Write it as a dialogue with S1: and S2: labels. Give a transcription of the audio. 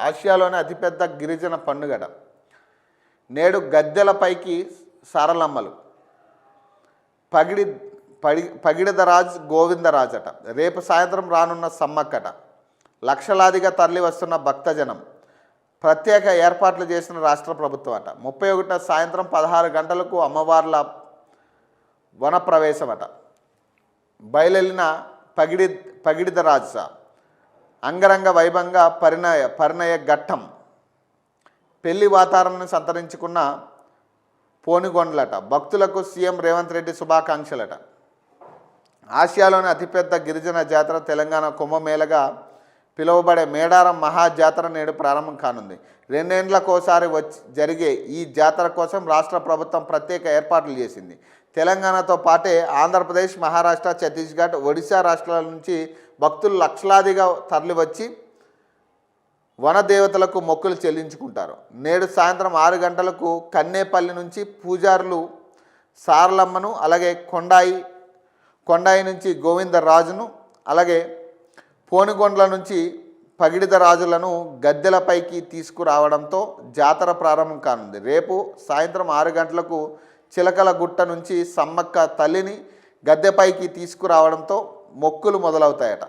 S1: ఆసియాలోనే అతిపెద్ద గిరిజన పండుగట. నేడు గద్దెలపైకి సారలమ్మలు. పగిడి పగిడిదరాజ్ గోవిందరాజట. రేపు సాయంత్రం రానున్న సమ్మక్కట. లక్షలాదిగా తరలి వస్తున్న భక్తజనం. ప్రత్యేక ఏర్పాట్లు చేసిన రాష్ట్ర ప్రభుత్వం అట. 31న సాయంత్రం 16 గంటలకు అమ్మవార్ల వనప్రవేశమట. బయలుదేరిన పగిడిదరాజ అంగరంగ వైభవంగా పరిణయ ఘట్టం. పెళ్లి వాతావరణాన్ని సంతరించుకున్న పోనుగొండ్లట. భక్తులకు సీఎం రేవంత్ రెడ్డి శుభాకాంక్షలట. ఆసియాలోని అతిపెద్ద గిరిజన జాతర తెలంగాణ కుంభమేళగా పిలువబడే మేడారం మహాజాతర నేడు ప్రారంభం కానుంది. 2 ఏళ్లకోసారి జరిగే ఈ జాతర కోసం రాష్ట్ర ప్రభుత్వం ప్రత్యేక ఏర్పాట్లు చేసింది. తెలంగాణతో పాటే ఆంధ్రప్రదేశ్, మహారాష్ట్ర, ఛత్తీస్గఢ్, ఒడిశా రాష్ట్రాల నుంచి భక్తులు లక్షలాదిగా తరలివచ్చి వనదేవతలకు మొక్కులు చెల్లించుకుంటారు. నేడు సాయంత్రం 6 గంటలకు కన్నేపల్లి నుంచి పూజారులు సారలమ్మను, అలాగే కొండాయి నుంచి గోవిందరాజును, అలాగే పోనుగొండ్ల నుంచి పగిడిదరాజులను గద్దెలపైకి తీసుకురావడంతో జాతర ప్రారంభం కానుంది. రేపు సాయంత్రం 6 గంటలకు చిలకల గుట్ట నుంచి సమ్మక్క తల్లిని గద్దెపైకి తీసుకురావడంతో మొక్కులు మొదలవుతాయట.